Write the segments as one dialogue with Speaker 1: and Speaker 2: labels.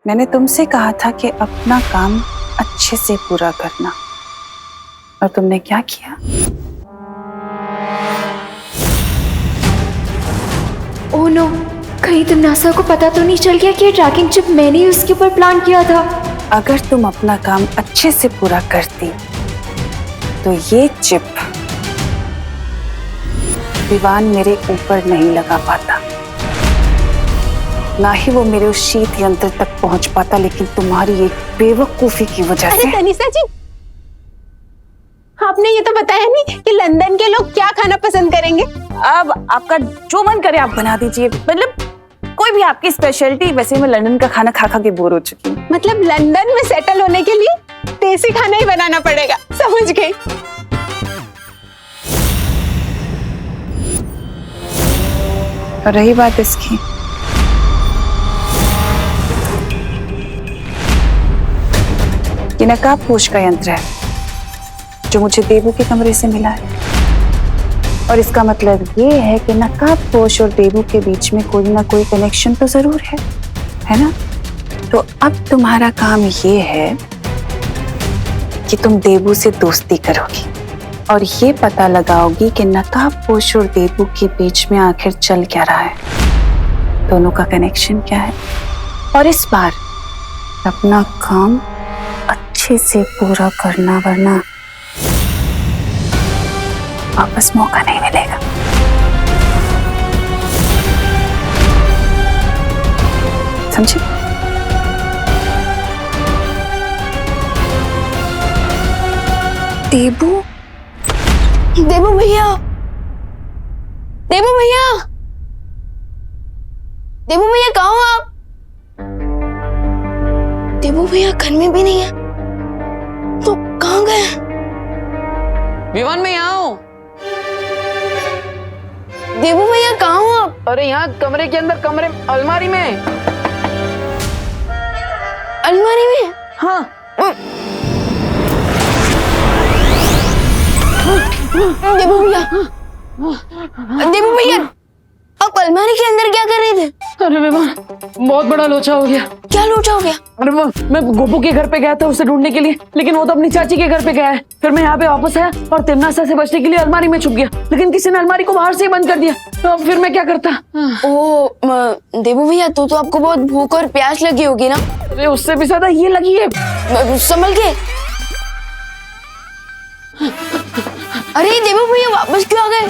Speaker 1: मैंने तुमसे कहा था कि अपना काम अच्छे से पूरा करना, और तुमने क्या किया?
Speaker 2: ओह नो, कहीं तिम्नासा को पता तो नहीं चल गया कि ये ट्रैकिंग चिप मैंने ही उसके ऊपर प्लान किया था।
Speaker 1: अगर तुम अपना काम अच्छे से पूरा करती तो ये चिप विवान मेरे ऊपर नहीं लगा पाता, ना ही वो मेरे उस शीत यंत्र तक पहुंच पाता, लेकिन तुम्हारी एक बेवकूफी की वजह से।
Speaker 3: अरे तनिषा जी, आपने ये तो बताया नहीं कि लंदन के लोग क्या खाना पसंद करेंगे।
Speaker 1: अब आपका जो मन करे आप बना दीजिए, मतलब कोई भी आपकी स्पेशलिटी। वैसे मैं लंदन का खाना खा खा के बोर हो चुकी हूँ।
Speaker 3: मतलब लंदन में सेटल होने के लिए देसी खाना ही बनाना पड़ेगा, समझ गई।
Speaker 1: और रही बात इसकी, ये नकाबपोश का यंत्र है जो मुझे देबू के कमरे से मिला है, और इसका मतलब ये है कि नकाबपोश और देबू के बीच में कोई ना कोई कनेक्शन तो जरूर है ना? तो अब तुम्हारा काम ये है कि तुम देबू से दोस्ती करोगी और ये पता लगाओगी कि नकाबपोश और देबू के बीच में आखिर चल क्या रहा है, दोनों का कनेक्शन क्या है, और इस बार अपना काम अच्छे से पूरा करना, वरना वापस मौका नहीं मिलेगा। समझे?
Speaker 2: देबू,
Speaker 3: देबू भैया, देबू भैया, देबू भैया कहाँ हो आप? देबू भैया घर में भी नहीं है, तो कहाँ गए?
Speaker 4: विवान में यहाँ हूँ।
Speaker 3: देबू भैया कहाँ हो आप?
Speaker 4: अरे यहाँ कमरे के अंदर, कमरे अलमारी में।
Speaker 3: अलमारी में?
Speaker 4: हाँ।
Speaker 3: देबू भैया, देबू भैया, आप अलमारी के अंदर क्या कर रहे थे?
Speaker 4: अरे विवान, बहुत बड़ा लोचा हो गया।
Speaker 3: क्या लोचा हो गया?
Speaker 4: अरे मैं गोपू के घर पे गया था उसे ढूंढने के लिए, लेकिन वो तो अपनी चाची के घर पे गया है। फिर मैं यहाँ पे वापस आया और तिम्नासा से बचने के लिए अलमारी में छुप गया, लेकिन किसी ने अलमारी को बाहर से ही बंद कर दिया। तो अब फिर मैं क्या करता?
Speaker 3: देबू भैया, तो आपको बहुत भूख और प्यास लगी होगी ना?
Speaker 4: अरे उससे भी ज्यादा ये लगी है।
Speaker 3: संभल के। अरे देबू भैया वापस क्यों आ गए?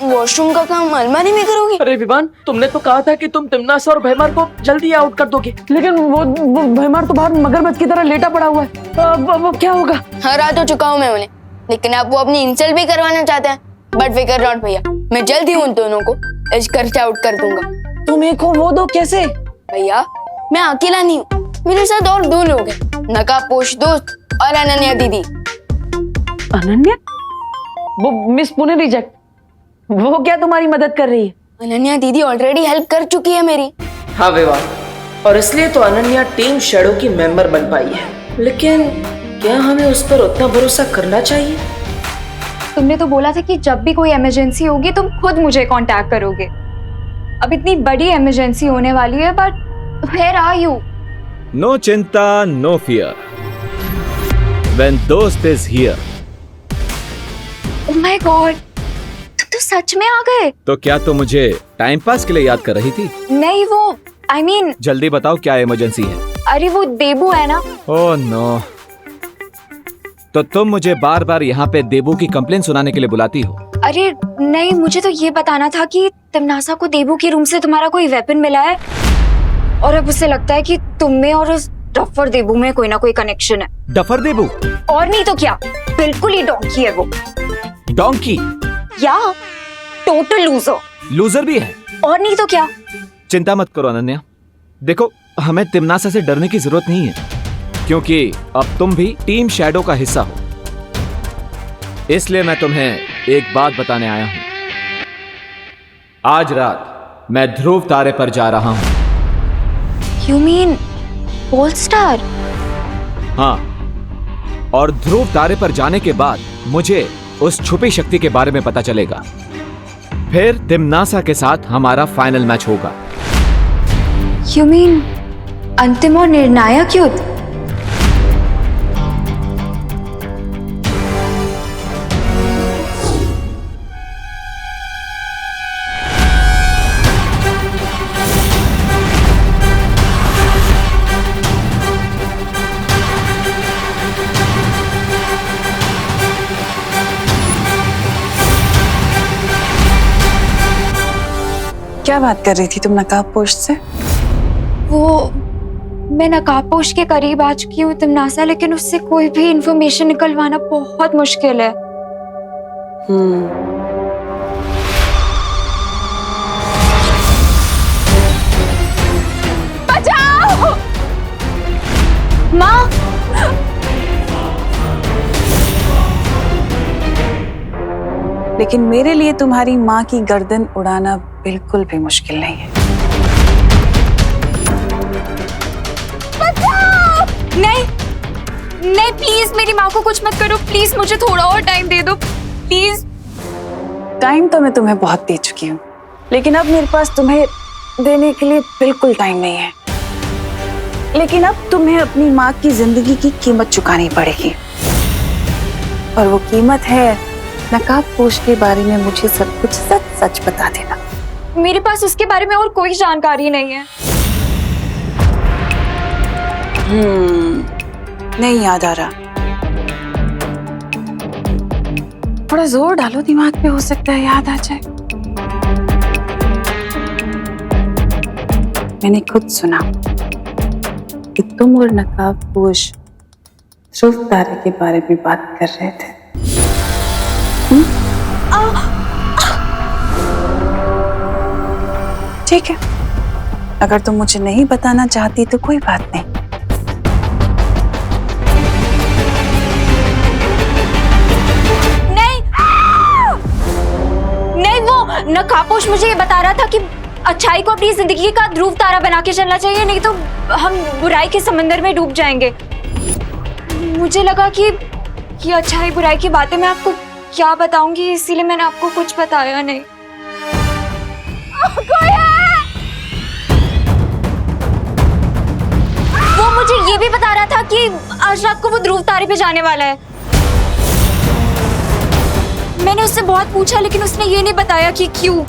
Speaker 3: वॉशरूम का काम अलमारी में करोगे?
Speaker 4: अरे विवान, तुमने तो कहा था कि तुम तिम्नासा और भैमार को जल्दी आउट कर दोगे, लेकिन वो भैमार तो बाहर मगरमच्छ की तरह लेटा पड़ा हुआ है। अब क्या होगा?
Speaker 3: हरा तो चुका हूँ मैं उन्हें, लेकिन आप वो अपनी इंसल्ट भी करवाना चाहते हैं। बट फिकर नॉट भैया, मैं जल्द ही उन दोनों को इस घर से आउट कर दूंगा।
Speaker 4: तुम एक हो वो दो कैसे?
Speaker 3: भैया मैं अकेला नहीं हूँ, मेरे साथ और दो लोग हैं, नकाबपोश दोस्त और अनन्या दीदी।
Speaker 4: अनन्या? वो मिस पुणे रिजेक्ट, वो क्या तुम्हारी मदद कर रही है?
Speaker 3: अनन्या दीदी ऑलरेडी हेल्प कर चुकी है मेरी।
Speaker 5: हाँ विवान, और इसलिए तो अनन्या टीम शैडो की मेंबर बन पाई है। लेकिन क्या हमें उस पर उतना भरोसा करना चाहिए?
Speaker 2: तुमने तो बोला था कि जब भी कोई इमरजेंसी होगी तुम खुद मुझे कांटेक्ट करोगे। अब इतनी बड़ी इमरजेंसी होने वाली है, but where are you?
Speaker 6: No चिंता, नो फियर, व्हेन दोस्त is here.
Speaker 2: Oh my God, तो सच में आ गए?
Speaker 6: तो क्या तुम मुझे टाइम पास के लिए याद कर रही थी?
Speaker 2: नहीं, वो I mean,
Speaker 6: जल्दी बताओ क्या इमरजेंसी है?
Speaker 2: अरे वो देबू है ना।
Speaker 6: ओह नो, तो तुम मुझे बार बार यहाँ पे देबू की कंप्लेन सुनाने के लिए बुलाती हो?
Speaker 2: अरे नहीं, मुझे तो ये बताना था कि तिम्नासा को देबू के रूम से तुम्हारा कोई वेपन मिला है, और अब उसे लगता है कि तुम में और उस डफर देबू में कोई ना कोई कनेक्शन है।
Speaker 6: डफर देबू?
Speaker 2: और नहीं तो क्या, बिल्कुल ही डोंकी है वो।
Speaker 6: डोंकी?
Speaker 2: या टोटल लूजर।
Speaker 6: लूजर भी है?
Speaker 2: और नहीं तो क्या।
Speaker 6: चिंता मत करो अनन्या, देखो हमें तिम्नासा से डरने की जरूरत नहीं है, क्योंकि अब तुम भी टीम शैडो का हिस्सा हो। इसलिए मैं तुम्हें एक बात बताने आया हूं। आज रात मैं ध्रुव तारे पर जा रहा हूं।
Speaker 2: You mean pole star?
Speaker 6: हाँ, और ध्रुव तारे पर जाने के बाद मुझे उस छुपी शक्ति के बारे में पता चलेगा। फिर तिम्नासा के साथ हमारा फाइनल मैच होगा।
Speaker 2: You mean अंतिम और निर्णायक युद्ध।
Speaker 1: क्या बात कर रही थी तुम नकाबपोश से?
Speaker 2: वो मैं नकाबपोश के करीब आ चुकी हूँ तिमनासा, लेकिन उससे कोई भी इंफॉर्मेशन निकलवाना बहुत मुश्किल है। बचाओ! माँ!
Speaker 1: लेकिन मेरे लिए तुम्हारी माँ की गर्दन उड़ाना बिल्कुल भी मुश्किल नहीं है।
Speaker 2: नहीं नहीं, प्लीज मेरी माँ को कुछ मत करो, प्लीज मुझे थोड़ा और टाइम दे दो, प्लीज।
Speaker 1: टाइम तो मैं तुम्हें बहुत दे चुकी हूँ, लेकिन अब मेरे पास तुम्हें देने के लिए बिल्कुल टाइम नहीं है। लेकिन अब तुम्हें अपनी माँ की जिंदगी की कीमत चुकानी पड़ेगी, और वो कीमत है नकाबपोश के बारे में मुझे सब कुछ सच सच बता देना।
Speaker 2: मेरे पास उसके बारे में और कोई जानकारी नहीं है।
Speaker 1: नहीं याद आ रहा। थोड़ा जोर डालो दिमाग पे, हो सकता है याद आ जाए। मैंने खुद सुना कि तुम और नकाबपोश ध्रुव तारे के बारे में बात कर रहे थे। ठीक है, अगर तुम मुझे नहीं बताना चाहती तो कोई बात नहीं।
Speaker 2: नहीं, वो नकाबपोश मुझे ये बता रहा था कि अच्छाई को अपनी जिंदगी का ध्रुव तारा बना के चलना चाहिए, नहीं तो हम बुराई के समंदर में डूब जाएंगे। मुझे लगा कि ये अच्छाई बुराई की बातें मैं आपको क्या बताऊंगी, इसीलिए मैंने आपको कुछ बताया नहीं। कोई है? वो मुझे ये भी बता रहा था कि आज रात को वो ध्रुव तारे पे जाने वाला है। मैंने उससे बहुत पूछा, लेकिन उसने ये नहीं बताया कि क्यों।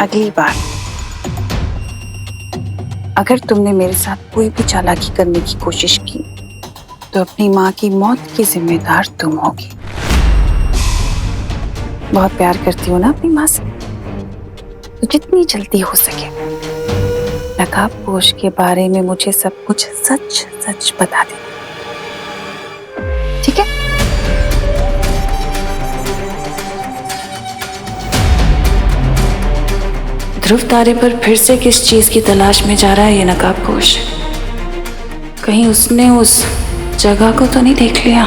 Speaker 1: अगली बार अगर तुमने मेरे साथ कोई भी चालाकी करने की कोशिश की तो अपनी माँ की मौत की जिम्मेदार तुम होगी। बहुत प्यार करती हो ना अपनी माँ से, तो जितनी जल्दी हो सके नकाबपोश के बारे में मुझे सब कुछ सच सच बता दे, ठीक है? ध्रुव तारे पर फिर से किस चीज की तलाश में जा रहा है ये नकाबपोश? कहीं उसने उस जगह को तो नहीं देख लिया?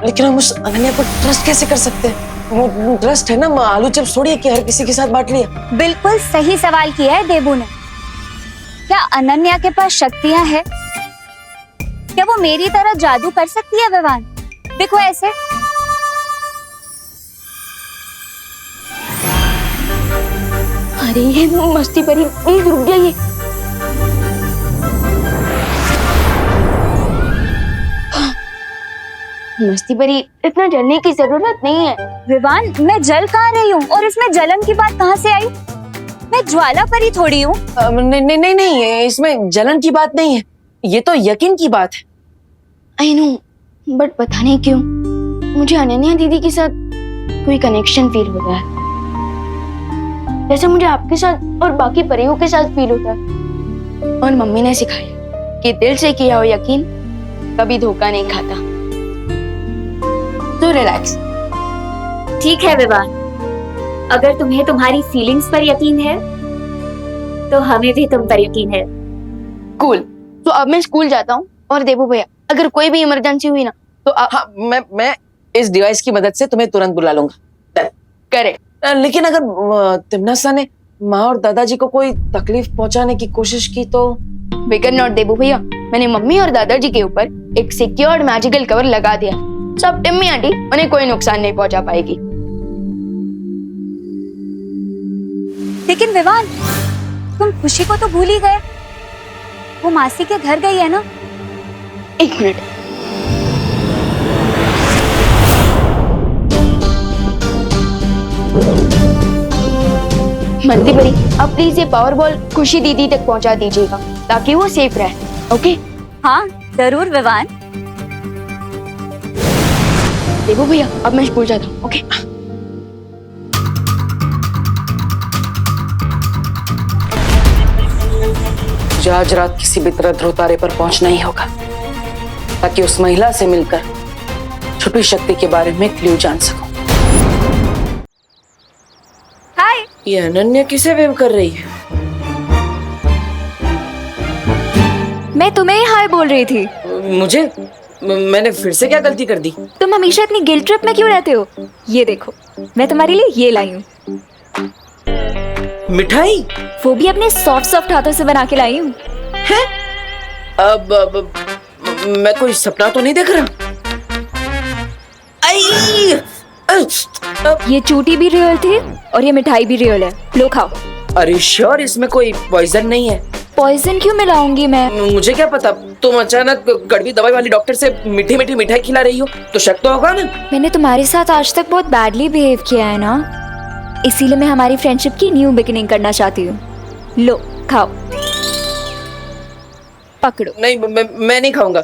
Speaker 5: लेकिन हम उस अनन्या पर ट्रस्ट कैसे कर सकते हैं? वो ट्रस्ट है ना, आलू चिप्स थोड़ी है कि हर किसी के साथ बांट लिया।
Speaker 7: बिल्कुल सही सवाल किया है देबू ने। क्या अनन्या के पास शक्तियां हैं? क्या वो मेरी तरह जादू कर सकती है विवान? देखो ऐसे। अरे ये मस्ती परी, प्लीज रुक जाइए। मस्ती परी, इतना जलने की जरूरत नहीं है। विवान, मैं जल कहाँ रही हूँ और इसमें जलन की बात कहाँ से आई? मैं ज्वाला परी थोड़ी हूँ।
Speaker 5: नहीं नहीं नहीं नहीं, इसमें जलन की बात नहीं है, ये तो यकीन की बात है।
Speaker 3: आई नो, बट पता नहीं क्यों मुझे अनन्या दीदी के साथ कोई कनेक्शन फील होता है, जैसे मुझे आपके साथ और बाकी परियों के साथ फील होता है। और मम्मी ने सिखाया कि दिल से किया हो यकीन कभी धोखा नहीं खाता। तो रिलैक्स।
Speaker 7: ठीक है विवान, अगर तुम्हें तुम्हारी फीलिंग्स पर यकीन है तो हमें भी तुम पर यकीन है।
Speaker 3: कूल। तो अब मैं स्कूल जाता हूँ, और देबू भैया अगर कोई भी इमरजेंसी हुई ना तो
Speaker 5: हाँ, मैं इस डिवाइस की मदद से तुम्हें तुरंत बुला लूंगा।
Speaker 3: करेक्ट।
Speaker 5: लेकिन अगर तिमनासा ने माँ और दादाजी को कोई तकलीफ पहुंचाने की कोशिश की तो?
Speaker 3: बिगर नॉट देबू भैया, मैंने मम्मी और दादाजी के ऊपर एक सिक्योर्ड मैजिकल कवर लगा दिया। सब टिम्मी आंटी उन्हें कोई नुकसान नहीं पहुंचा पाएगी।
Speaker 7: लेकिन विवान, तुम खुशी को तो भूल ही गए। वो मासी के घर गई है ना?
Speaker 3: एक मिनट। मंत्री बड़ी, अब प्लीज ये पावर बॉल खुशी दीदी तक पहुंचा दीजिएगा ताकि वो सेफ रहे। ओके?
Speaker 7: हाँ जरूर विवान।
Speaker 3: देखो भैया, अब मैं स्कूल जाता हूँ। ओके?
Speaker 5: मुझे आज रात किसी भी तरह ध्रुव तारे पर पहुंचना ही होगा ताकि उस महिला से मिलकर छुपी शक्ति के बारे में क्लू जान सकूं।
Speaker 7: हाय।
Speaker 5: ये अनन्या किसे वेव कर रही है?
Speaker 2: मैं तुम्हें ही हाय बोल रही थी।
Speaker 5: मुझे? मैंने फिर से क्या गलती कर दी?
Speaker 2: तुम हमेशा इतनी गिल्ट ट्रिप में क्यों रहते हो? ये देखो, मैं तुम्हारे लिए ये लाई हूँ।
Speaker 5: मिठाई?
Speaker 2: वो भी अपने सॉफ्ट सॉफ्ट हाथों से बना के लाई हूँ।
Speaker 5: अब मैं कोई सपना तो नहीं देख रहा? आई!
Speaker 2: ये चूटी भी रियल थी और ये मिठाई भी रियल है। लो खाओ।
Speaker 5: अरे श्योर इसमें कोई पॉइजन नहीं है?
Speaker 2: पॉइजन क्यों मिलाऊंगी मैं?
Speaker 5: मुझे क्या पता, तुम अचानक कड़वी दवाई वाली डॉक्टर से मीठी मीठी मिठाई खिला रही हो तो शक तो होगा ना?
Speaker 2: मैंने तुम्हारे साथ आज तक बहुत बैडली बिहेव किया है ना, इसीलिए मैं हमारी फ्रेंडशिप की न्यू बिगिनिंग करना चाहती हूँ। लो खाओ। पकड़ो।
Speaker 5: नहीं, मैं नहीं खाऊंगा।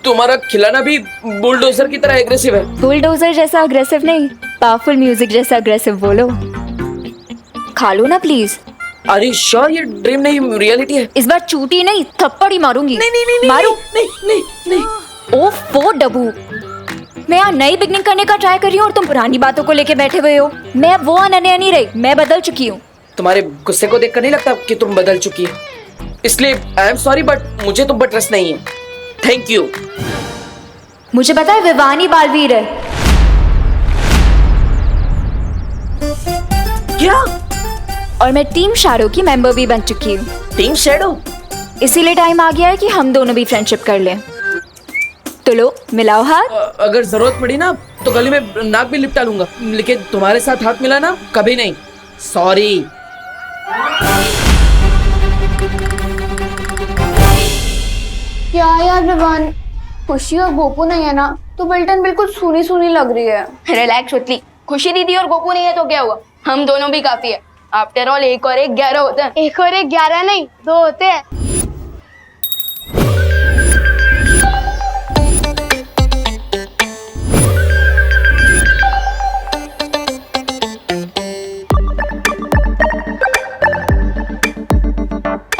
Speaker 5: तुम्हारा खिलाना भी बुलडोजर की तरह एग्रेसिव है।
Speaker 2: बुलडोजर जैसा अग्रेसिव नहीं, पावरफुल म्यूजिक जैसा अग्रेसिव बोलो। खा लो ना प्लीज।
Speaker 5: अरे श्योर ये ड्रीम नहीं रियलिटी है?
Speaker 2: इस बार चूटी नहीं, थप्पड़ ही मारूंगी।
Speaker 5: नहीं
Speaker 2: मारू।
Speaker 5: नहीं।
Speaker 2: ओफो डब्बू, मैं यहाँ नई बिगनिंग करने का ट्राई कर रही हूँ और तुम पुरानी बातों को लेके बैठे हुए हो। मैं अब वो अनन्या नहीं रही, मैं बदल चुकी हूँ।
Speaker 5: तुम्हारे गुस्से को देखकर नहीं लगता कि तुम बदल चुकी हो, इसलिए आई एम सॉरी बट मुझे तुम पर ट्रस्ट नहीं है। Thank you.
Speaker 2: मुझे पता है विवानी बालवीर है।
Speaker 5: क्या?
Speaker 2: और मैं टीम शैडो की मेंबर भी बन चुकी हूँ।
Speaker 5: Team shadow?
Speaker 2: इसीलिए टाइम आ गया है कि हम दोनों भी फ्रेंडशिप कर लें। तो लो मिलाओ हाथ।
Speaker 5: अगर जरूरत पड़ी ना तो गली में नाक भी लिपटा लूंगा, लेकिन तुम्हारे साथ हाथ मिलाना कभी नहीं। सॉरी।
Speaker 3: क्या यार विवान, खुशी और गोपू नहीं है ना तो बिल्टन बिल्कुल सूनी सूनी लग रही है। रिलैक्स होती, खुशी दीदी और गोपू नहीं है तो क्या हुआ, हम दोनों भी काफी है। आफ्टर ऑल 1 और 1 11 होते हैं। 1 और 1 11 नहीं, 2 होते हैं।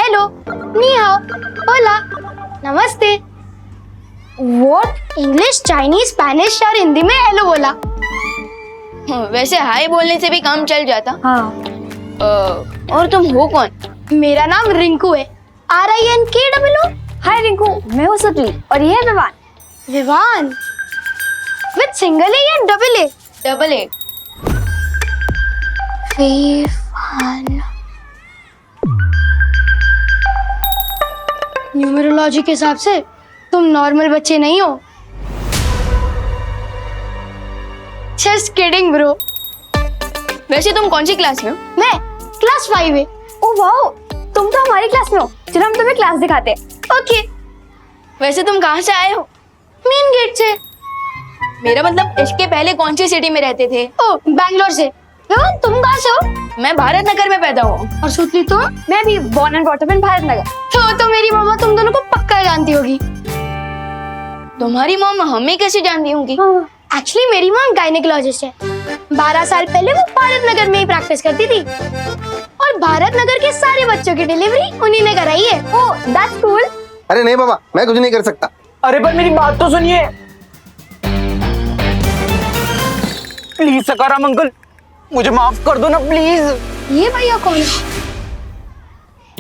Speaker 3: हेलो, नी हाओ, होला, नमस्ते। व्हाट? इंग्लिश, चाइनीज, स्पेनिश और हिंदी में हेलो बोला। वैसे हाय बोलने से भी काम चल जाता।
Speaker 7: हाँ।
Speaker 3: और तुम हो कौन? मेरा नाम रिंकू है, RINKOO।
Speaker 7: हाय रिंकू, मैं हूँ सुतली और ये है Vivaan.
Speaker 3: Vivaan with single A या double A? Double A. Vivaan numerology के हिसाब से तुम नॉर्मल बच्चे नहीं हो। Just kidding bro. वैसे तुम कौन सी क्लास में हो? मैं क्लास 5 है।
Speaker 7: ओह वाओ, तुम तो हमारी क्लास में हो। चलो हम तुम्हें क्लास दिखाते हैं।
Speaker 3: ओके। वैसे तुम कहाँ से आए हो? मेन गेट से। मेरा मतलब इसके पहले कौन सी सिटी में रहते थे? ओह, बैंगलोर से। तुम कहाँ से हो? मैं भारत नगर में पैदा हुआ। और सुतली तुम?
Speaker 7: मैं भी born and brought up in Bharat Nagar.
Speaker 3: तो मेरी मम्मा तुम दोनों को पक्का जानती होगी। तुम्हारी मम्मा हमें कैसे जानती होंगी? एक्चुअली मेरी मॉम गायनेकोलॉजिस्ट है। 12 साल पहले वो भारत नगर में ही प्रैक्टिस करती थी और भारत नगर के सारे बच्चों की डिलीवरी उन्हीं ने कराई है। ओह, दैट्स कूल।
Speaker 8: अरे नहीं बाबा, मैं कुछ नहीं कर सकता।
Speaker 9: अरे पर मेरी बात तो सुनिए प्लीज। सकाराम अंकल, मुझे माफ कर दो ना प्लीज।
Speaker 3: ये भैया कौन है?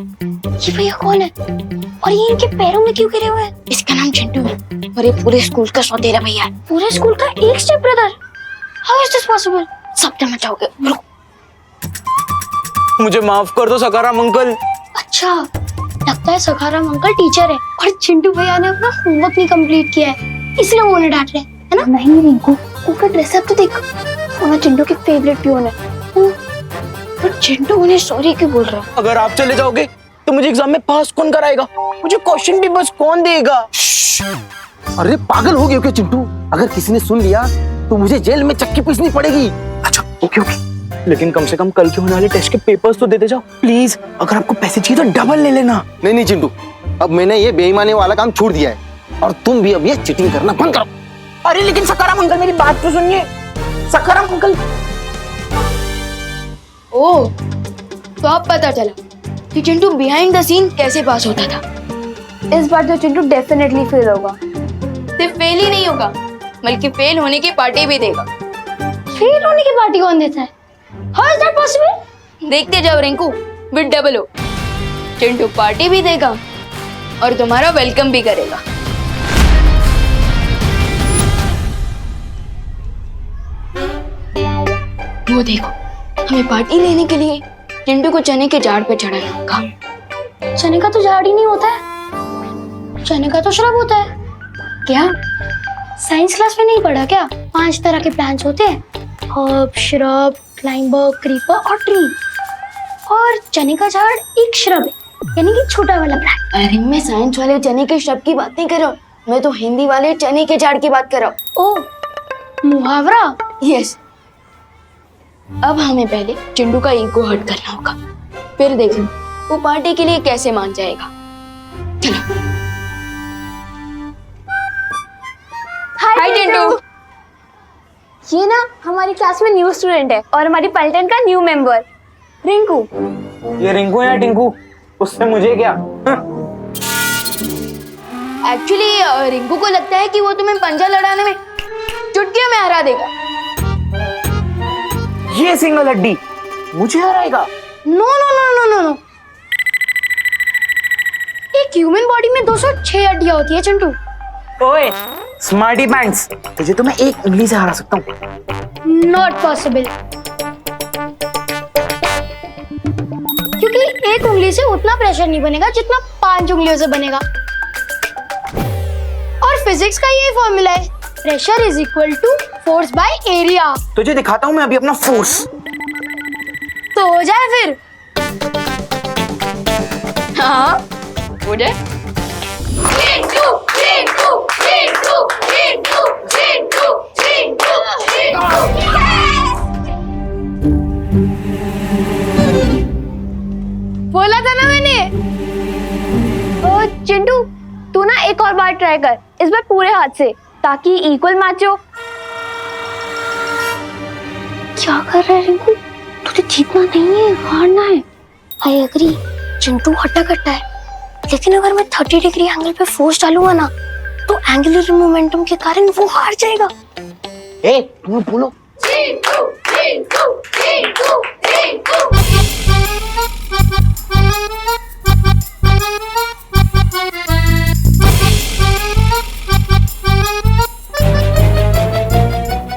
Speaker 3: ये भैया कौन है और ये इनके पैरों में क्यों गिरे हुए हैं? इसका नाम चिंटू है और ये पूरे स्कूल का सौतेला भैया है। पूरे स्कूल का एक step brother? How is this possible? सब टाइम मचाओगे। रुको।
Speaker 9: मुझे माफ कर दो सकाराम अंकल।
Speaker 3: अच्छा, लगता है सखाराम अंकल टीचर है और चिंटू भैया ने अपना होमवर्क नहीं कंप्लीट किया है, इसलिए वो उन्हें डांट रहे हैं, है ना? नहीं रिंकू, उनका ड्रेसअप तो देख, वो चिंटू की फेवरेट पियोन है। पर चिंटू उन्हें सॉरी क्यों बोल रहा है?
Speaker 9: अगर आप चले जाओगे तो मुझे एग्जाम में पास कौन कराएगा? मुझे क्वेश्चन पेपर्स कौन देगा?
Speaker 8: अरे पागल हो गए हो क्या चिंटू? अगर किसी ने सुन लिया तो मुझे जेल में चक्की पीसनी पड़ेगी।
Speaker 9: अच्छा ओके ओके, लेकिन कम से कम कल के होने वाले टेस्ट के पेपर्स तो देते जाओ प्लीज। अगर आपको पैसे चाहिए तो डबल ले लेना।
Speaker 8: नहीं नहीं चिंटू, अब मैंने ये बेईमानी वाला काम छोड़ दिया है और तुम भी अब ये चीटिंग करना बंद करो।
Speaker 9: अरे लेकिन सकाराम अंकल मेरी बात तो सुनिए। सकाराम अंकल।
Speaker 3: ओह, तो अब पता चला कि चिंटू बिहाइंड द सीन कैसे पास होता था। इस बार तो चिंटू डेफिनेटली फेल होगा। सिर्फ फेल ही नहीं होगा बल्कि फेल होने की पार्टी भी देगा। फेल होने की पार्टी कौन देता है? How is that possible? देखते जाओ Rinku, with double O. Chintu party भी देगा और तुम्हारा वेलकम भी करेगा। वो देखो, हमें पार्टी लेने के लिए चिंटू को चने के झाड़ पे चढ़ाना होगा। चने का तो झाड़ ही नहीं होता है, चने का तो श्रब होता है। क्या साइंस क्लास में नहीं पढ़ा क्या? 5 तरह के प्लांट्स होते हैं, हर्ब, श्रब, क्लाइंबर, क्रीपर और ट्री। और चने का झाड़ एक श्रब है, यानी कि छोटा वाला प्लांट। अरे मैं साइंस वाले चने के श्रब की बात नहीं कर रहा हूँ, मैं तो हिंदी वाले चने के झाड़ की बात कर रहा हूँ। ओह, मुहावरा? यस। अब हमें पहले चिंटू का ईगो हर्ट करना होगा, फिर देखना वो पार्टी के लिए कैसे मान जाएगा। चलो। हाय चिंटू। ये ना हमारी क्लास में न्यू स्टूडेंट है और हमारी पलटन का न्यू मेंबर रिंकू।
Speaker 9: ये रिंकू या टिंकू, उससे मुझे क्या?
Speaker 3: एक्चुअली रिंकू को लगता है कि वो तुम्हें पंजा लड़ाने में चुटकियों में हरा देगा।
Speaker 9: ये सिंगल हड्डी मुझे हराएगा?
Speaker 3: No no no no no no, एक ह्यूमन बॉडी में 206 हड्डियां होती है चिंटू।
Speaker 9: ओए स्मार्टी पैंट्स, तुझे तो मैं एक उंगली से हरा सकता हूँ।
Speaker 3: नॉट पॉसिबल, क्योंकि एक उंगली से उतना प्रेशर नहीं बनेगा जितना 5 उंगलियों से बनेगा। और फिजिक्स का ये फॉर्मूला है, pressure is equal to force by area.
Speaker 9: तुझे दिखाता हूँ मैं अभी अपना फोर्स।
Speaker 3: तो हो जाए फिर। हाँ हो जाए। बोला था ना मैंने। चिंटू तू ना एक और बार ट्राई कर, इस बार पूरे हाथ से, ताकि इक्वल मैच हो। क्या कर रहा है रिंकू? तुझे जीतना नहीं है, हारना है। आई एग्री, चिंटू हट्टा कट्टा है, लेकिन अगर मैं 30 डिग्री एंगल पे फोर्स डालूंगा ना तो एंगुलर मोमेंटम के कारण वो हार जाएगा।
Speaker 9: ए तुम बोलो।
Speaker 3: चिंटू, चिंटू, चिंटू, चिंटू।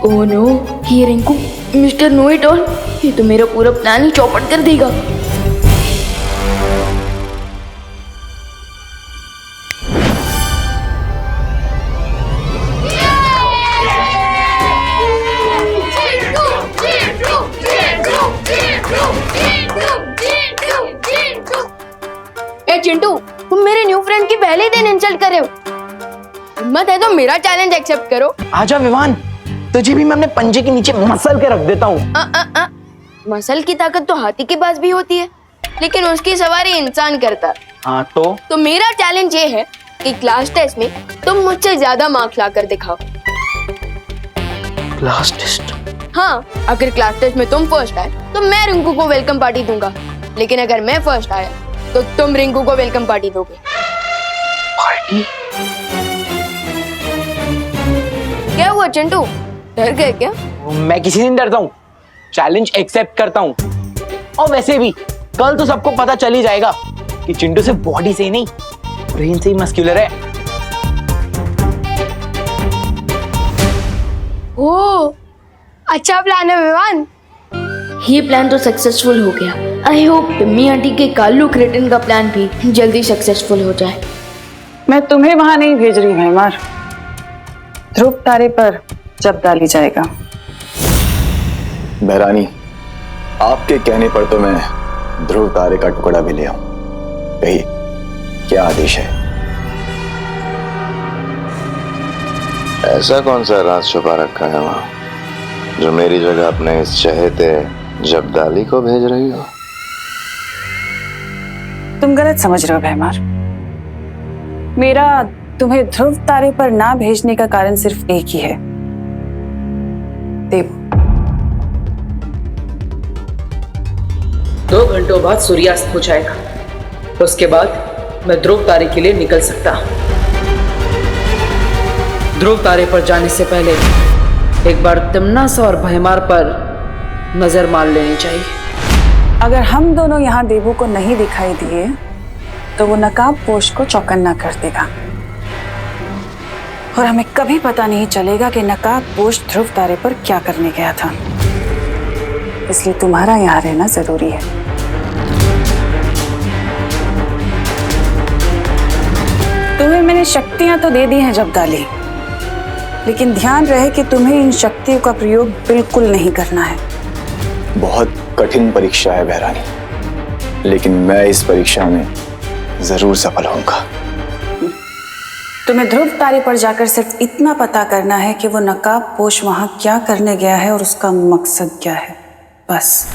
Speaker 3: ओह नो, ये Rinku mister know it all, ये तो मेरा पूरा प्लान ही चौपट कर देगा। ए चिंटू, तुम मेरे न्यू फ्रेंड की पहले ही दिन इंसल्ट कर रहे हो। हिम्मत है तो मेरा चैलेंज एक्सेप्ट करो।
Speaker 9: आजा विवान, तुझे भी मैं अपने पंजे के नीचे मसल के रख देता हूँ।
Speaker 3: मसल की ताकत तो हाथी के पास भी होती है, लेकिन उसकी सवारी इंसान करता है।
Speaker 9: हाँ तो
Speaker 3: मेरा चैलेंज ये है कि क्लास टेस्ट में तुम मुझसे ज्यादा मार्क्स लाकर दिखाओ।
Speaker 9: Class test?
Speaker 3: हाँ, अगर क्लास टेस्ट में तुम फर्स्ट आए तो मैं रिंकू को वेलकम पार्टी दूंगा, लेकिन अगर मैं फर्स्ट आया तो तुम रिंकू को वेलकम पार्टी दोगे।
Speaker 9: पार्टी?
Speaker 3: क्या हुआ चिंटू, डर गए क्या?
Speaker 9: मैं किसी से नहीं डरता हूँ, चैलेंज एक्सेप्ट करता हूँ। और वैसे भी कल तो सबको पता चल ही जाएगा कि चिंटू सिर्फ बॉडी से ही नहीं, ब्रेन से ही मस्क्यूलर है।
Speaker 3: ओ, अच्छा प्लान है विवान। ये प्लान तो सक्सेसफुल हो गया। आई होप टिम्मी आंटी के कालू क्रेटिन का प्लान भी जल्दी सक्सेसफुल हो जाए।
Speaker 1: मैं तुम्हें वहां नहीं भेज रही भैमार, ध्रुव तारे पर जब डाली जाएगा।
Speaker 10: बहरानी, आपके कहने पर तो मैं ध्रुव तारे का टुकड़ा भी ले आऊं। कहिए, क्या आदेश है?
Speaker 11: ऐसा कौन सा राज छुपा रखा है वहां, जो मेरी जगह अपने इस चहेते जब्दाली को भेज रही हो?
Speaker 1: तुम गलत समझ रहे हो भैमार। मेरा तुम्हें ध्रुव तारे पर ना भेजने का कारण सिर्फ एक ही है, देव।
Speaker 5: 2 घंटों बाद सूर्यास्त हो जाएगा। उसके बाद मैं ध्रुव तारे के लिए निकल सकता हूं। ध्रुव तारे पर जाने से पहले एक बार तिम्नास और भयमार पर नजर मार लेनी चाहिए।
Speaker 1: अगर हम दोनों यहाँ देवू को नहीं दिखाई दिए तो वो नकाब पोश को चौकन्ना कर देगा और हमें कभी पता नहीं चलेगा कि नकाब पोश ध्रुव तारे पर क्या करने गया था। इसलिए तुम्हारा यहाँ रहना जरूरी है। तुम्हें मैंने शक्तियां तो दे दी हैं जब्दाली, लेकिन ध्यान रहे कि तुम्हें इन शक्तियों का प्रयोग बिल्कुल नहीं करना है।
Speaker 10: बहुत कठिन परीक्षा है बहरानी, लेकिन मैं इस परीक्षा में जरूर सफल होऊंगा।
Speaker 1: तुम्हें ध्रुव तारे पर जाकर सिर्फ इतना पता करना है कि वो नकाब पोश वहां क्या करने गया है और उसका मकसद क्या है, बस।